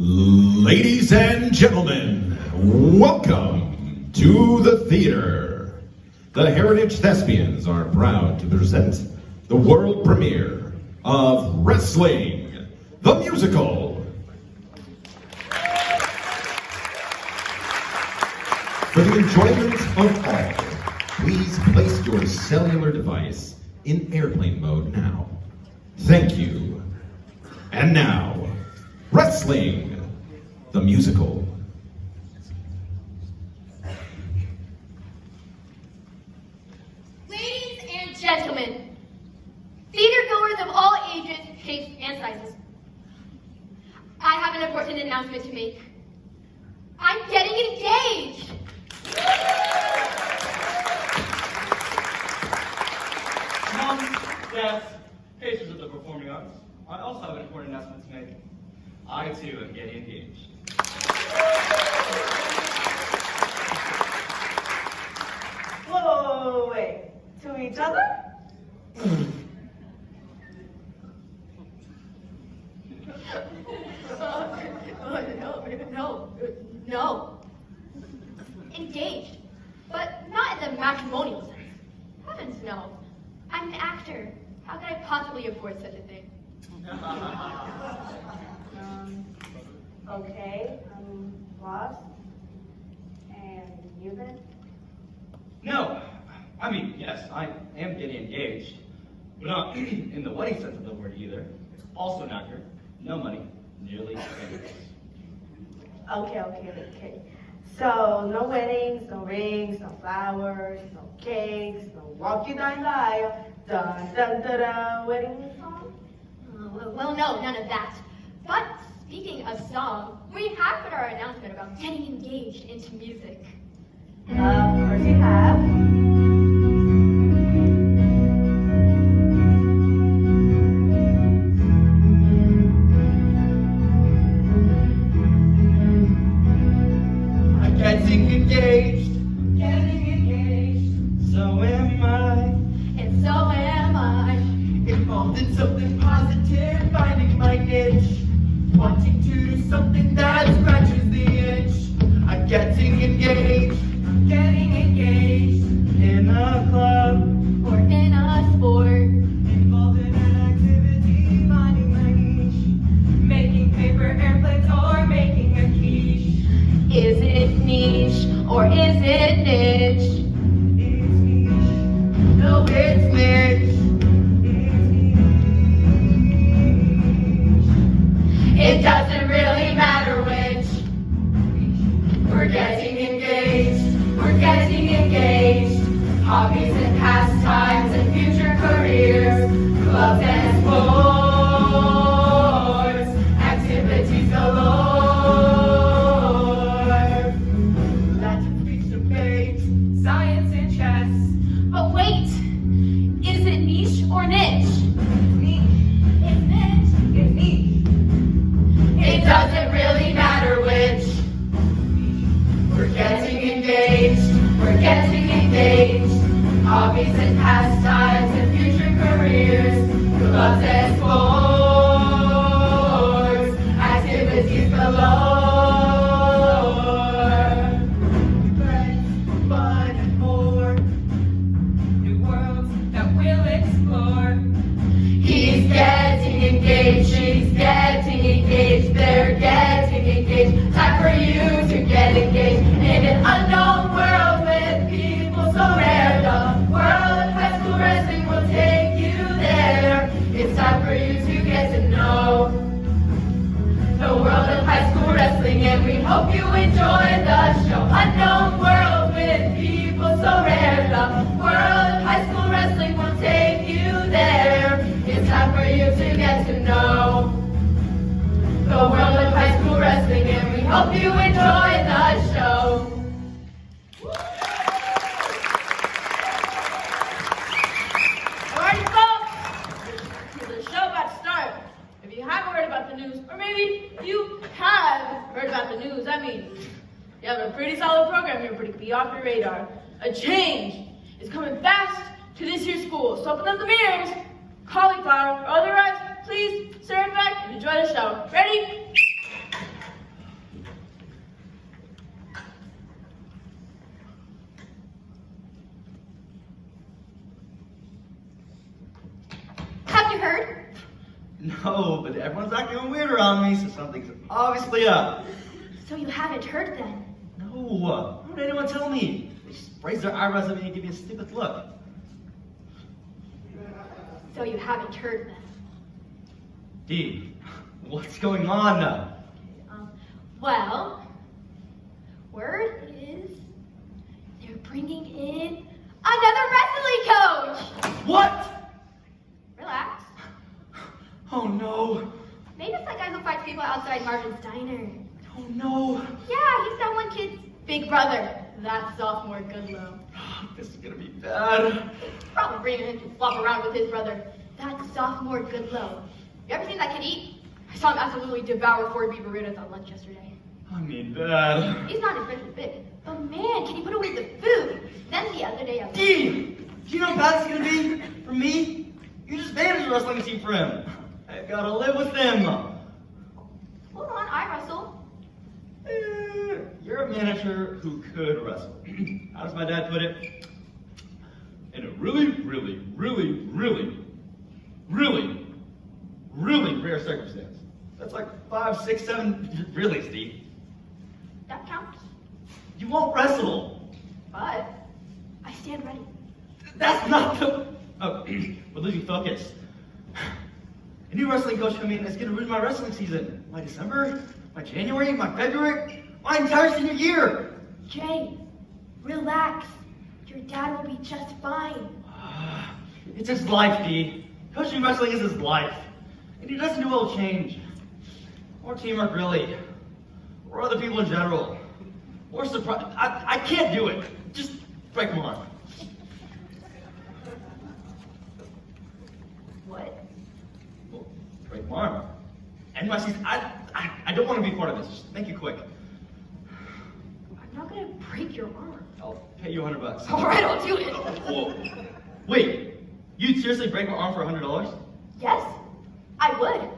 Ladies and gentlemen, welcome to the theater. The Heritage Thespians are proud to present the world premiere of Wrestling, the musical. For the enjoyment of all, please place your cellular device in airplane mode now. Thank you. And now, Wrestling, the musical. Ladies and gentlemen, theater goers of all ages, tastes, and sizes, I have an important announcement to make. I'm getting engaged! Moms, dads, patrons of the performing arts, I also have an important announcement to make. I too am getting engaged. Whoa, wait. To each other? No. Engaged, but not in the matrimonial sense. Heavens no. I'm an actor. How could I possibly afford such a thing? Okay, I'm lost. And you then? No, I mean, yes, I am getting engaged, but not in the wedding sense of the word either. Also an actor, no money, nearly famous. Okay. So, no weddings, no rings, no flowers, no cakes, no walk you down the aisle, dun dun dun dun, wedding song? Well, no, none of that. But speaking of song, we have put our announcement about getting engaged into music. Of course you have. I'm getting engaged, so am I. And so am I. Involved in something positive, finding my niche. Wanting to do something that scratches the itch. I'm getting engaged. In a club. Or in a sport. Involved in an activity, finding my niche. Making paper airplanes or making a quiche. Is it niche or is it niche? It's niche. No, it's niche. It doesn't really matter which. We're getting engaged. Hobbies and pastimes and future careers. Clubs and sports. Activities galore. Latin speech debate. Science and chess. But wait, is it niche or niche? It's niche. It doesn't really matter which. We're getting engaged. Hobbies and pastimes and future careers. Clubs and sports. Activities galore. Friends, fun, and more. New worlds that we'll explore. He's getting engaged. She's getting engaged. They're getting engaged. Time for you to get engaged in an unknown world with people so rare. The world of high school wrestling will take you there. It's time for you to get to know the world of high school wrestling, and we hope you enjoy the show. Unknown world with people so rare. The world of high school wrestling will take you there. It's time for you to get to know the world of high school wrestling, and we hope you enjoy the show. Alrighty, folks, the show about to start. If you haven't heard about the news, or maybe you have heard about the news, I mean, you have a pretty solid program here, but it could be off your radar. A change is coming fast to this year's school, so open up the mirrors, cauliflower, or otherwise, please stand back and enjoy the show. Ready? know, but everyone's acting weird around me, so something's obviously up. So you haven't heard then? No, why would anyone tell me? They just raise their eyebrows at me and give me a stupid look. So you haven't heard then? Dee, what's going on? Well, word is they're bringing in another wrestling coach. What? Relax. Oh no. Maybe it's that guy who fights people outside Marvin's diner. Oh no. Yeah, he's that one kid's big brother. That's sophomore Goodlow. This is gonna be bad. Probably bringing him to flop around with his brother. That's sophomore Goodlow. You ever seen that kid eat? I saw him absolutely devour 4 beef burritos on lunch yesterday. I mean, bad. He's not especially big, but man, can he put away the food? Then the other day I was... Dee, do you know how bad it's gonna be for me? You just managed a wrestling team for him. I gotta live with him. Hold on, I wrestle. You're a manager who could wrestle. How does my dad put it? In a really rare circumstance. That's like 5, 6, 7 really, Steve. That counts. You won't wrestle. But I stand ready. That's not the... Oh, we're losing focus. A new wrestling coach coming in is going to ruin my wrestling season. My December, my January, my February, my entire senior year. Jay, relax. Your dad will be just fine. It's his life, Dee. Coaching wrestling is his life. And he doesn't know it will change. Or teamwork, really. Or other people in general. Or surprise. I can't do it. Just break my arm. What? Well, break my arm. And my season. I don't want to be part of this. Just make it quick. I'm not gonna break your arm. I'll pay you $100. All right, I'll do it. Whoa. Wait, you'd seriously break my arm for $100? Yes, I would.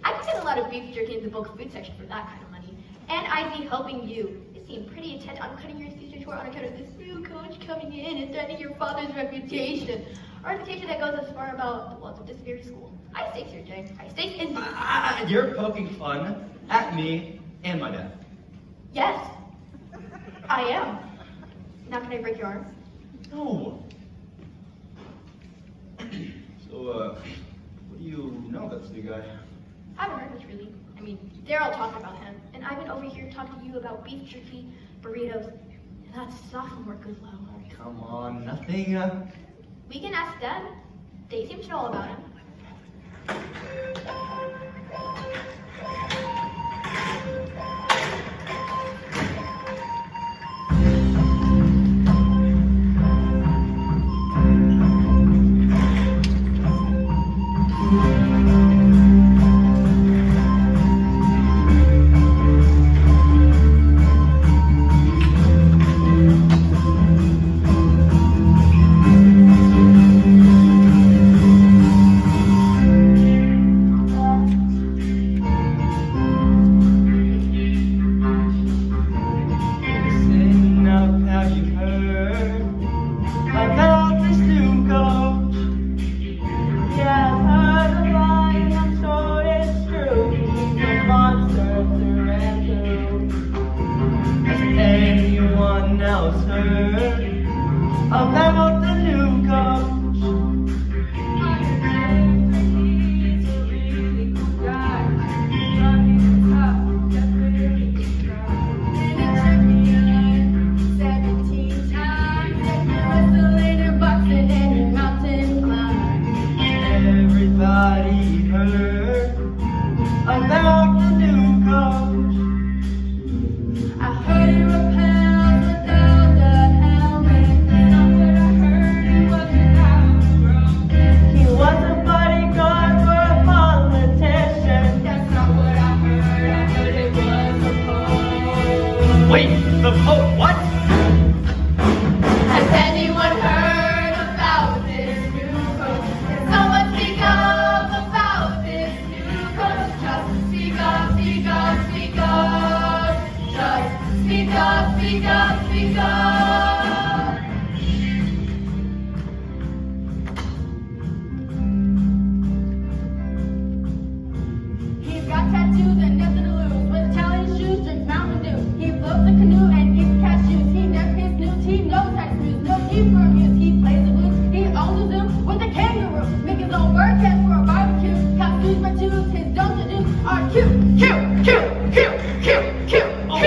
I could get a lot of beef jerky in the bulk food section for that kind of money. And I'd be helping you. You seem pretty intent on cutting your season short on account of this new coach coming in and threatening your father's reputation. A reputation that goes as far about the walls of this very school. I stakes here, Jay. I stakes in the... You're poking fun at me and my dad. Yes, I am. Now can I break your arm? No. So, what do you know about this new guy? I haven't heard much really. I mean, they're all talking about him. And I've been over here talking to you about beef jerky, burritos, and that's sophomore Goodlow. Come on, nothing. We can ask them. They seem to know all about him. Listen up, have you heard about this new coach? Yeah, I've heard a lot and I'm sure it's true. He's a monster through and through. Has anyone else heard about the new coach? Everybody heard about the new coach. I heard it repels without the helmet. Not what I heard, it wasn't how it broke. He was a bodyguard for a politician. That's not what I heard it was a pole. Wait, the Pope, what? Has anyone heard about this new coach? Can someone speak up about this new coach? Just to see Oh,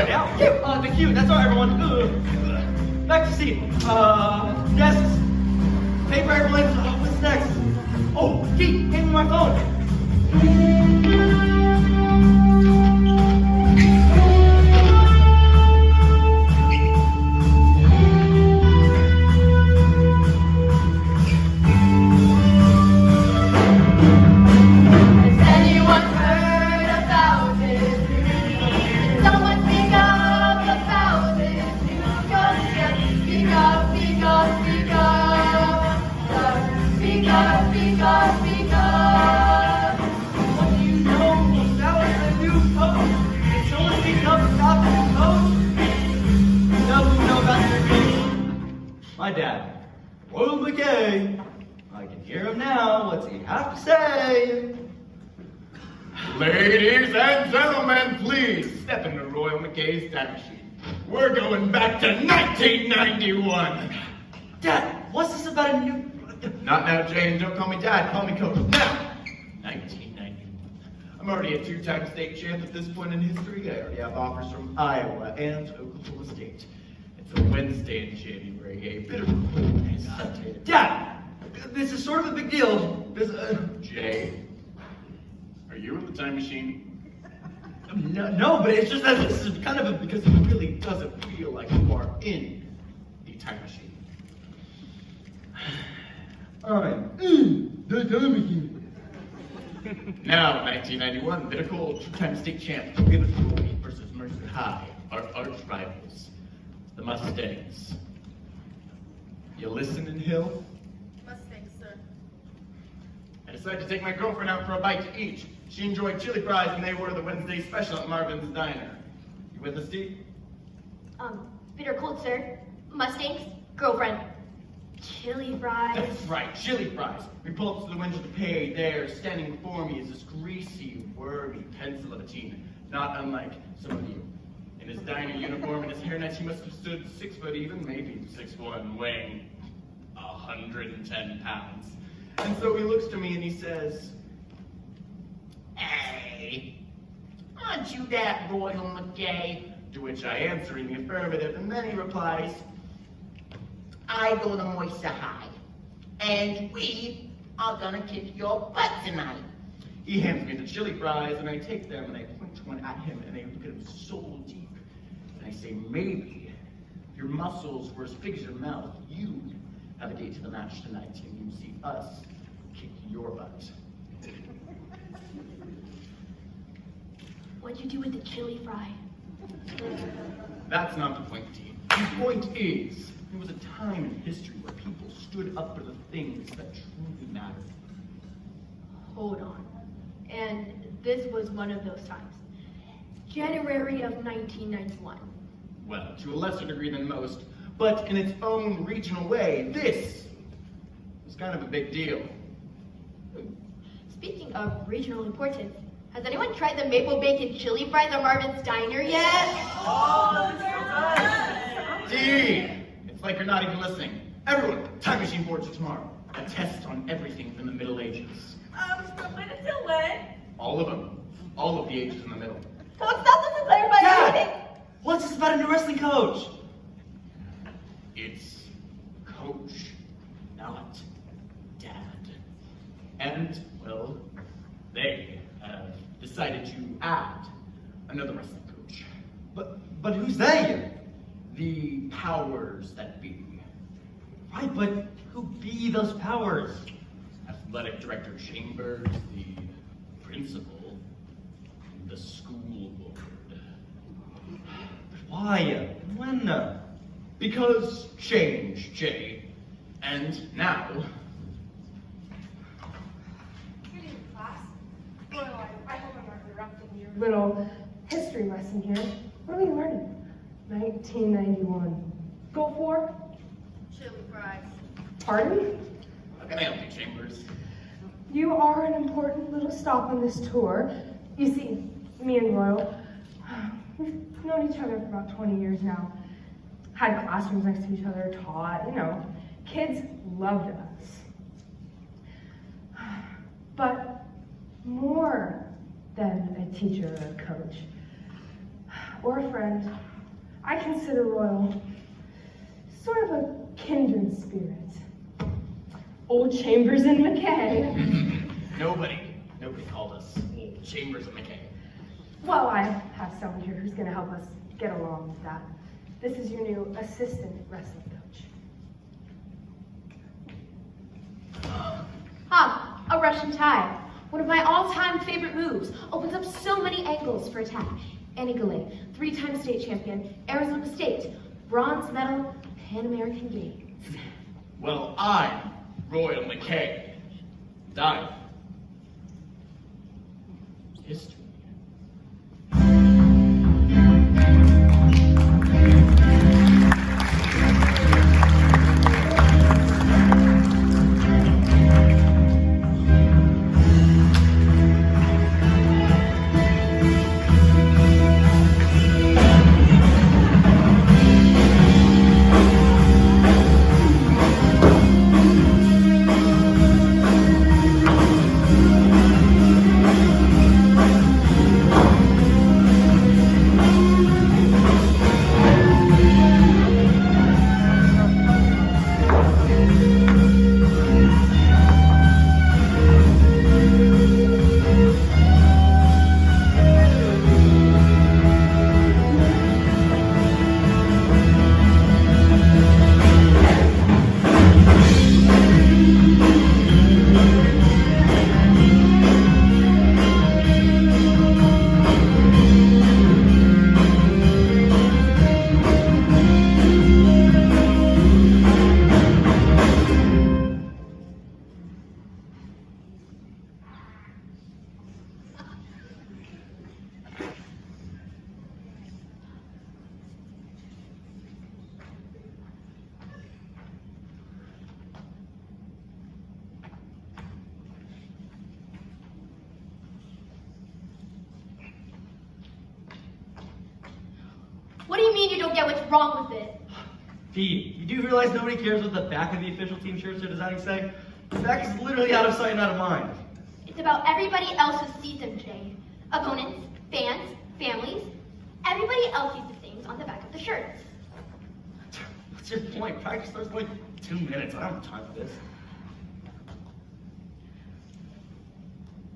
now, the cue. That's all, everyone. Back to seat. Desks. Paper airplanes. What's next? Oh, Pete, hand me my phone. Has anyone heard about this? Did someone speak up about this? Speak up, speak up, speak up. Speak up, speak up, speak up. What do you know about the new code? Did someone speak up about the new code? No, you know about the new code? My dad, Royal McKay. I can hear him now. What's he have to say? Ladies and gentlemen, please step into Royal McKay's time machine. We're going back to 1991. Dad, what's this about a new... Not now, Jane. Don't call me Dad. Call me Coach. Now, 1991. I'm already a two-time state champ at this point in history. I already have offers from Iowa and Oklahoma State. It's a Wednesday in January. A bit of a cold hesitated. Dad, this is sort of a big deal. Jay, are you in the time machine? No, but it's just that this is kind of a... Because it really doesn't feel like you are in the time machine. Alright. The time machine. Now, 1991, bit of cold, two-time state champ, Gibbon versus Mercer High, our arch rivals, the Mustangs. You listening, Hill? Mustangs, sir. I decided to take my girlfriend out for a bite to eat. She enjoyed chili fries and they were the Wednesday special at Marvin's Diner. You with us, Steve? Bitter cold, sir. Mustangs, girlfriend. Chili fries. That's right, chili fries. We pull up to the window to pay. There, standing before me, is this greasy, wormy pencil of a teen, not unlike some of you. In his diner uniform and his hairnet, he must have stood 6 foot even, maybe 6'1", weighing 110 pounds. And so he looks to me and he says, "Hey, aren't you that Royal McKay?" To which I answer in the affirmative, and then he replies, "I go to Moisa High, and we are gonna kick your butt tonight." He hands me the chili fries, and I take them, and I point one at him, and I look at him soul deep. And I say, maybe if your muscles were as big as your mouth, you have a date to the match tonight, and you see us kick your butt. What'd you do with the chili fry? That's not the point, Dean. The point is, there was a time in history where people stood up for the things that truly mattered. Hold on. And this was one of those times. January of 1991. Well, to a lesser degree than most, but in its own regional way, this was kind of a big deal. Speaking of regional importance, has anyone tried the maple bacon chili fries at Marvin's Diner yet? Dean! It's like you're not even listening. Everyone, time machine boards are tomorrow. A test on everything from the Middle Ages. From when until when? All of them. All of the ages in the middle. Coach, that doesn't clarify anything. Dad! What's this about a new wrestling coach? It's Coach, not Dad. And, well, they have decided to add another wrestling coach. But who's they? The powers that be. Right, but who be those powers? Athletic Director Chambers, the principal, and the school board. But why? When? Because change, Jay. And now, Good evening, class. Well, I hope I'm not interrupting your little history lesson here. What are we learning? 1991. Go for? Chili fries. Pardon? how can I help you, Chambers? You are an important little stop on this tour. You see, me and Royal, we've known each other for about 20 years now. Had classrooms next to each other, taught, kids loved us. But more than a teacher or a coach, or a friend. I consider Royal sort of a kindred spirit. Old Chambers and McKay. Nobody called us old Chambers and McKay. Well, I have someone here who's going to help us get along with that. This is your new assistant wrestling coach. Ah, a Russian tie. One of my all-time favorite moves. Opens up so many angles for attack. Annie Goulet, 3-time state champion, Arizona State, bronze medal, Pan American Games. Well, I'm Royal McKay. I'm history. What do you mean you don't get what's wrong with it? Pete, you do realize nobody cares what the back of the official team shirts are designing say? The back is literally out of sight and out of mind. It's about everybody else who sees them, Jay. Opponents, fans, families. Everybody else sees the things on the back of the shirts. What's your point? Practice starts in like 2 minutes. I don't have time for this.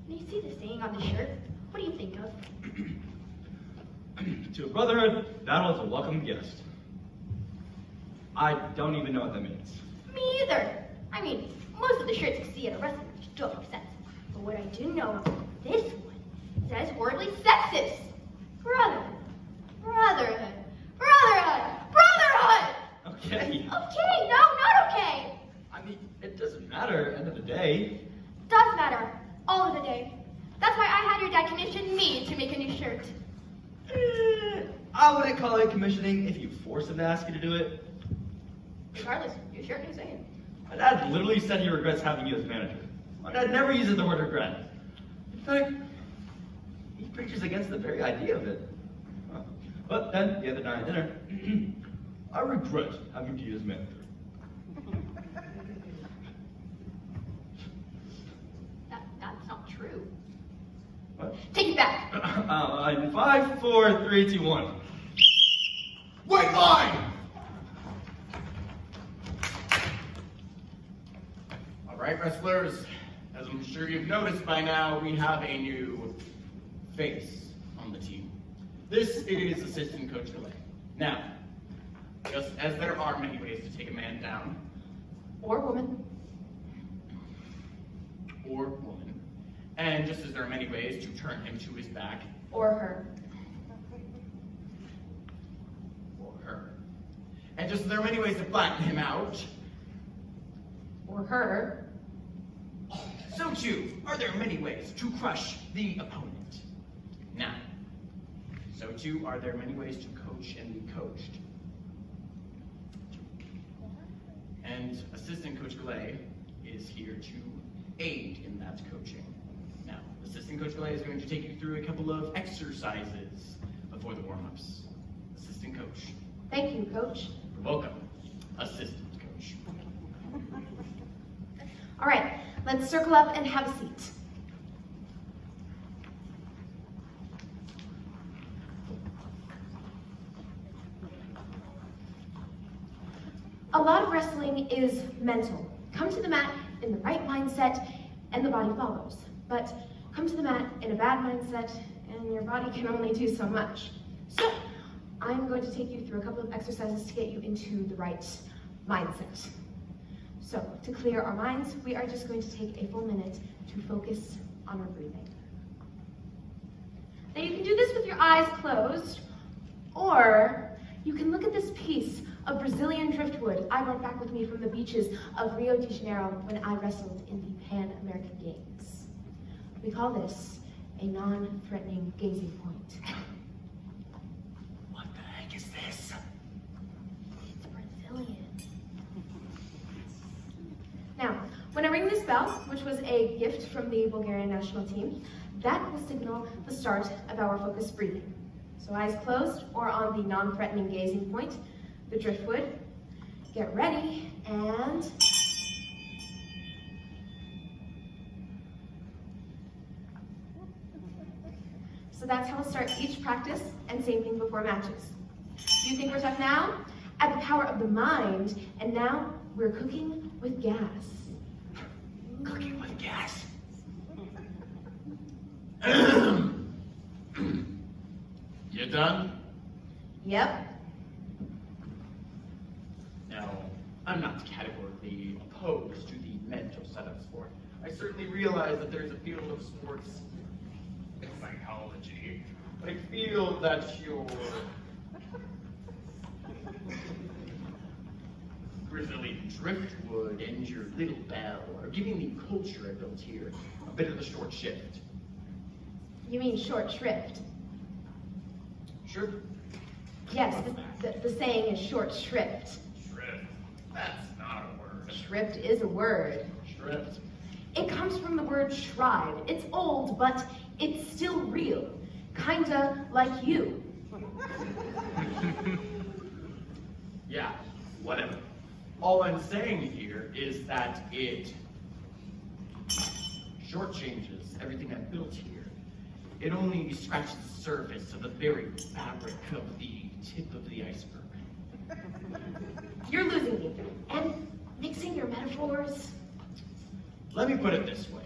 When you see the saying on the shirt, what do you think of? To a brotherhood, battle is a welcome guest. I don't even know what that means. Me either. I mean, most of the shirts you see at a wrestling match don't make sense. But what I do know about this one says horribly sexist. Brotherhood. Brotherhood. Brotherhood. Brotherhood! Okay. Okay, no, not okay. I mean, it doesn't matter. End of the day. Does matter. All of the day. That's why I had your dad commission me to make a new shirt. I wouldn't call it commissioning if you force him to ask you to do it. Regardless, your shirt needs saying. My dad literally said he regrets having you as manager. My dad never uses the word regret. In fact, he preaches against the very idea of it. But then, the other night at dinner, I regret having you as manager. That's not true. What? Take it back. In 5, 4, 3, 2, 1. White line! All right, wrestlers. As I'm sure you've noticed by now, we have a new face on the team. This is assistant coach Goulet. Now, just as there are many ways to take a man down, Or woman. or woman, and just as there are many ways to turn him to his back, Or her. or her, and just as there are many ways to flatten him out, Or her. so too are there many ways to crush the opponent. Now, so too are there many ways to coach and be coached. And assistant coach Goulet is here to aid in that coaching. Now, assistant coach Goulet is going to take you through a couple of exercises before the warm-ups. Assistant coach. Thank you, Coach. You're welcome. Assistant coach. All right, let's circle up and have a seat. A lot of wrestling is mental. Come to the mat in the right mindset, and the body follows. But come to the mat in a bad mindset, and your body can only do so much. So, I'm going to take you through a couple of exercises to get you into the right mindset. So, to clear our minds, we are just going to take a full minute to focus on our breathing. Now, you can do this with your eyes closed, or you can look at this piece of Brazilian driftwood I brought back with me from the beaches of Rio de Janeiro when I wrestled in the Pan American Games. We call this a non-threatening gazing point. What the heck is this? It's Brazilian. Now, when I ring this bell, which was a gift from the Bulgarian national team, that will signal the start of our focused breathing. So eyes closed or on the non-threatening gazing point, the driftwood. Get ready, and so that's how we'll start each practice, and same thing before matches. You think we're tough now? Add the power of the mind, and now we're cooking with gas. Cooking with gas. You done? Yep. Now, I'm not categorically opposed to the mental setup sport. I certainly realize that there's a field of sports psychology, but I feel that your Brazilian driftwood and your little bell are giving the culture I built here a bit of a short shift. You mean short shrift? Sure? Yes, the saying is short shrift. Shrift. That's not a word. Shrift is a word. Shrift. It comes from the word shrive. It's old, but it's still real. Kinda like you. Yeah, whatever. All I'm saying here is that it shortchanges everything I built here. It only scratches the surface of the very fabric of the tip of the iceberg. You're losing me. And mixing your metaphors. Let me put it this way.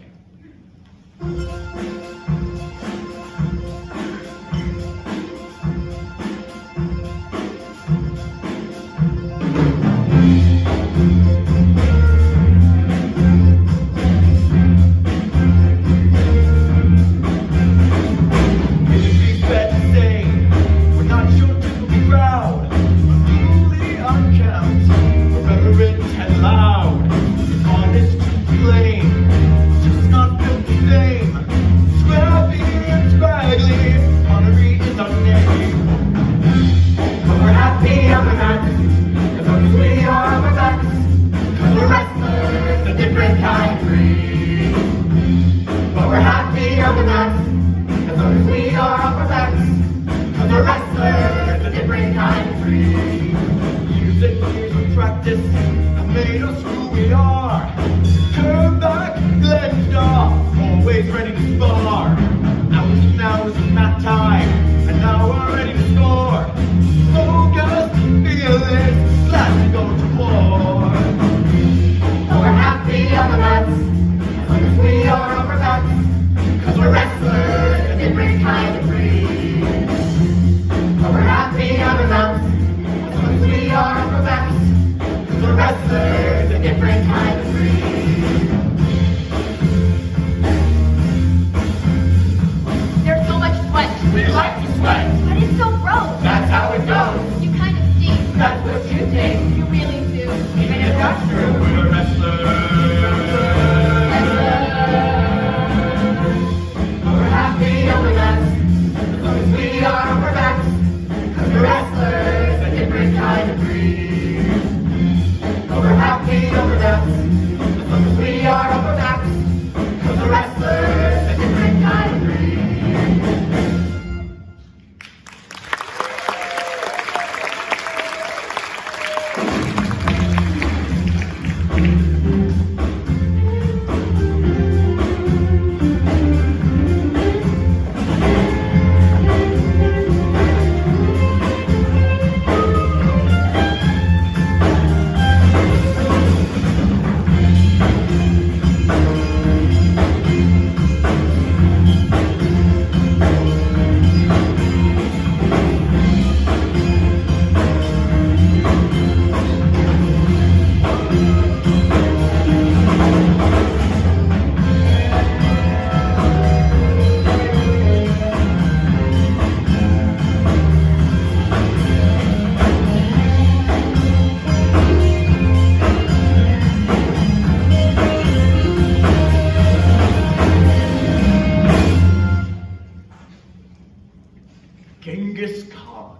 Genghis Khan.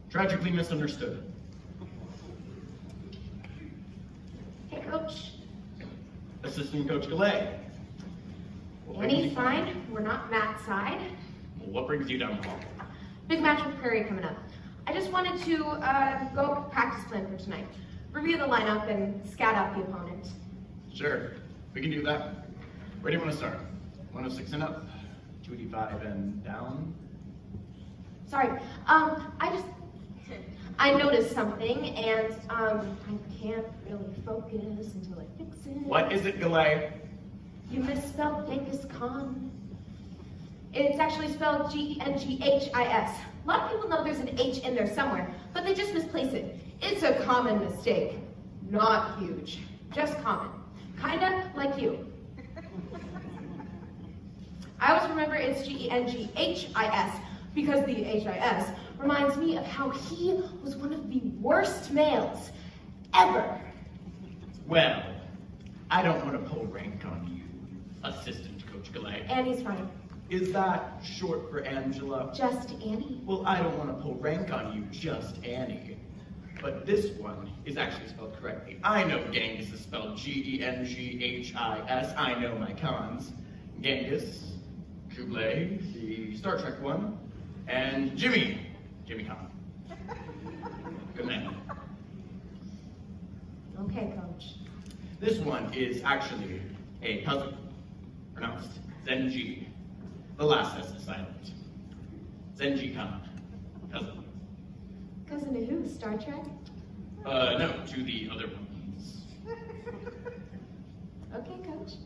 Tragically misunderstood. Hey, Coach. Assistant Coach Galay. Annie's fine. We're not Matt's side. What brings you down the hall? Big match with Prairie coming up. I just wanted to go over practice plan for tonight. Review the lineup and scout out the opponent. Sure, we can do that. Where do you want to start? 106 and up? 285 and down? Sorry, I noticed something and I can't really focus until I fix it. What is it, Galay? You misspelled Genghis Khan. It's actually spelled Genghis. A lot of people know there's an H in there somewhere, but they just misplace it. It's a common mistake. Not huge, just common. Kinda like you. I always remember it's Genghis because the HIS reminds me of how he was one of the worst males ever. Well, I don't want to pull rank on you, Assistant Coach Galay. Annie's fine. Is that short for Angela? Just Annie. Well, I don't want to pull rank on you, just Annie. But this one is actually spelled correctly. I know Genghis is spelled Genghis. I know my cons. Genghis, Kublai, the Star Trek one, and Jimmy Khan. Good man. Okay, Coach. This one is actually a puzzle, pronounced Zenji. The last S is silent. Zenji Khan. Cousin. Cousin to who? Star Trek? No, to the other ones. Okay, Coach.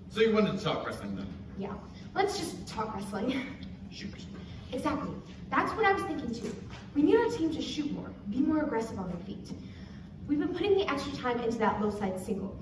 So you wanted to talk wrestling then? Yeah. Let's just talk wrestling. Shoot. Exactly. That's what I was thinking too. We need our team to shoot more, be more aggressive on their feet. We've been putting the extra time into that low side single.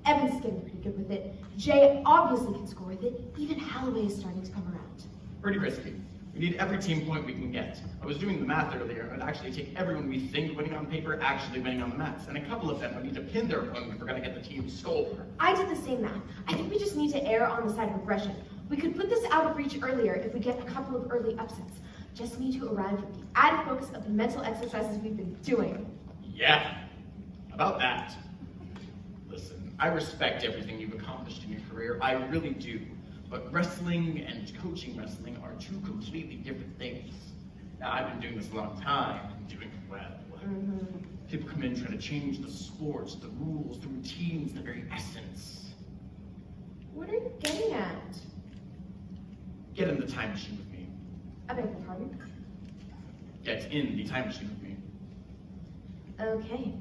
Evan's getting pretty good with it. Jay obviously can score with it. Even Holloway is starting to come around. Pretty risky. We need every team point we can get. I was doing the math earlier, and it would actually take everyone we think winning on paper actually winning on the mats. And a couple of them would need to pin their opponent if we're going to get the team score. I did the same math. I think we just need to err on the side of aggression. We could put this out of reach earlier if we get a couple of early upsets. Just need to arrive at the added focus of the mental exercises we've been doing. Yeah, about that. Listen, I respect everything you've accomplished in your career. I really do. But wrestling and coaching wrestling are two completely different things. Now, I've been doing this a long time and doing it well. People come in trying to change the sports, the rules, the routines, the very essence. What are you getting at? Get in the time machine with me. I beg your pardon? Get in the time machine with me. Okay.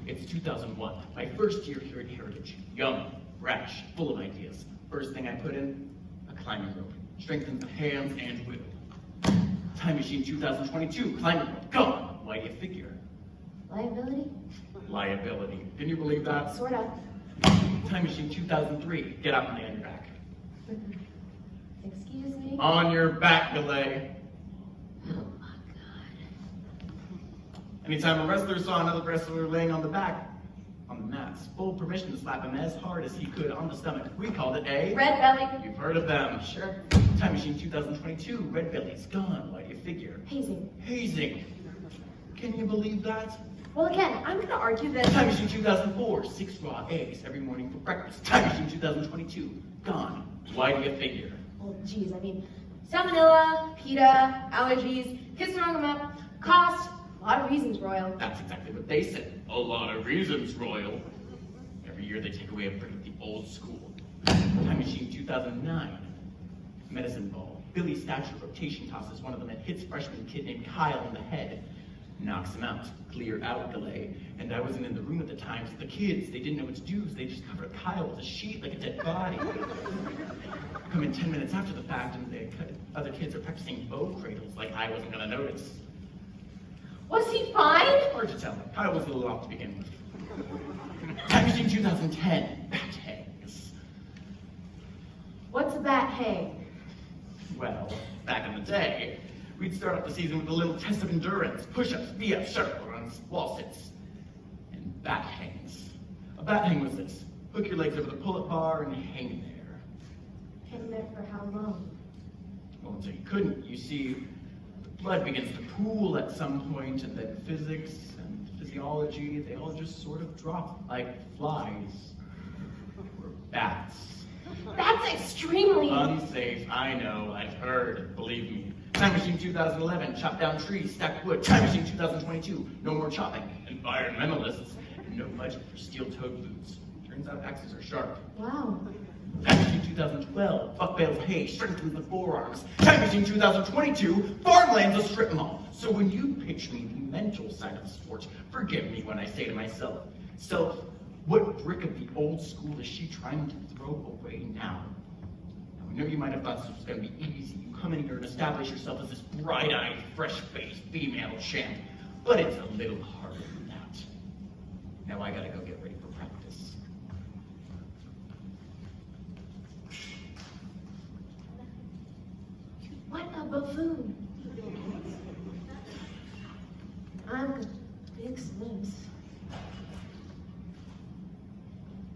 It's 2001, my first year here at Heritage. Young, fresh, full of ideas. First thing I put in, a climbing rope. Strengthens the hands and will. Time Machine 2022, climbing rope, gone. Why do you figure? Liability? Liability. Can you believe that? Sort of. Time Machine 2003, get up and lay on your back. Excuse me? On your back, Galay. Oh my god. Anytime a wrestler saw another wrestler laying on the back, on the mats, full permission to slap him as hard as he could on the stomach. We called it a... Red belly. You've heard of them. Sure. Time Machine 2022, red belly's gone. Why do you figure? Hazing. Hazing. Can you believe that? Well, again, I'm gonna argue that... Time Machine 2004, 6 raw eggs every morning for breakfast. Time Machine 2022, gone. Why do you figure? Well, geez, I mean, salmonella, PETA, allergies, kids throwing them up, cost, a lot of reasons, Royal. That's exactly what they said. A lot of reasons, Royal. Every year they take away a brick of the old school. Time Machine 2009, medicine ball. Billy Stature rotation tosses one of them and hits freshman kid named Kyle in the head. Knocks him out. Clear out delay. And I wasn't in the room at the time, so the kids, they didn't know what to do, so they just covered Kyle with a sheet like a dead body. Come in 10 minutes after the fact, and the other kids are practicing bow cradles like I wasn't gonna notice. Was he fine? Hard to tell. Kyle was a little off to begin with. Time Machine 2010, bat hangs. What's a bat hang? Well, back in the day, we'd start off the season with a little test of endurance, push-ups, V-ups, shuffle runs, wall sits, and bat hangs. A bat hang was this. Hook your legs over the pull-up bar and hang there. Hang there for how long? Well, until you couldn't. You see, blood begins to pool at some point, and then physics and physiology, they all just sort of drop like flies or bats. That's extremely... Unsafe, I know, I've heard, believe me. Time Machine 2011, chop down trees, stack wood. Time Machine 2022, no more chopping. Environmentalists, no budget for steel-toed boots. Turns out axes are sharp. Wow. Time Machine 2012, fuck bales of hay, strengthens the forearms. Time Machine 2022, farmland's a strip mall. So when you pitch me the mental side of sport, forgive me when I say to myself, so what brick of the old school is she trying to throw away now? Now, I know you might have thought this was going to be easy. You come in here and establish yourself as this bright-eyed, fresh-faced female champ, but it's a little harder than that. Now I gotta go get ready for practice. What a buffoon. I'm got big slims.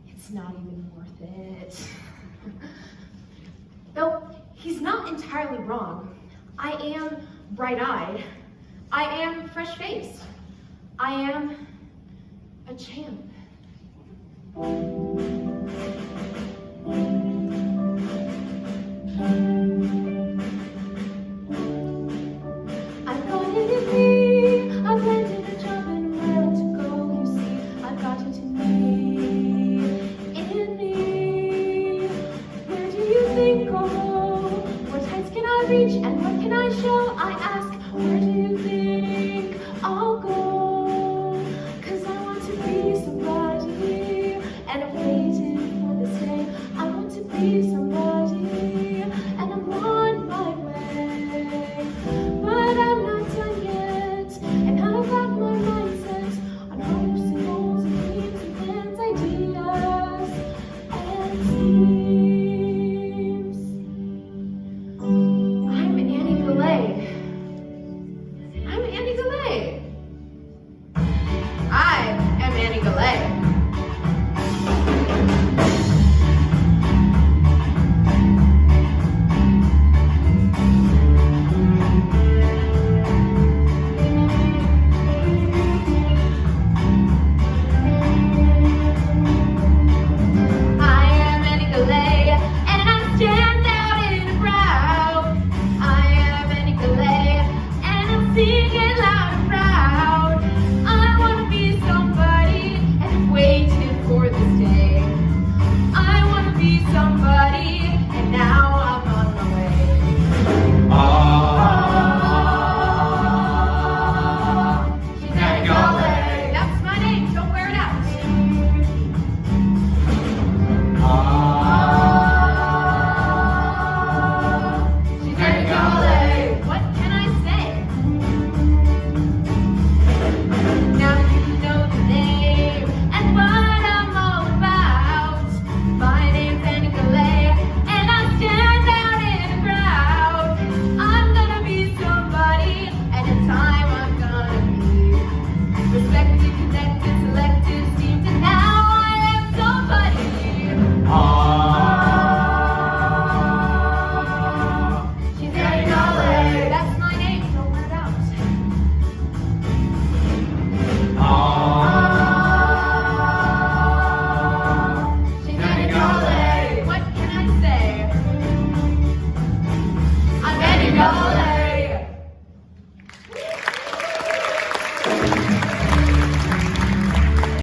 It's not even worth it. Though he's not entirely wrong. I am bright-eyed. I am fresh-faced. I am a champ. I've got it in me. I've landed a job and where to go. You see, I've got it in me. In me. Where do you think I'll go? What heights can I reach and what can I show? I ask, where do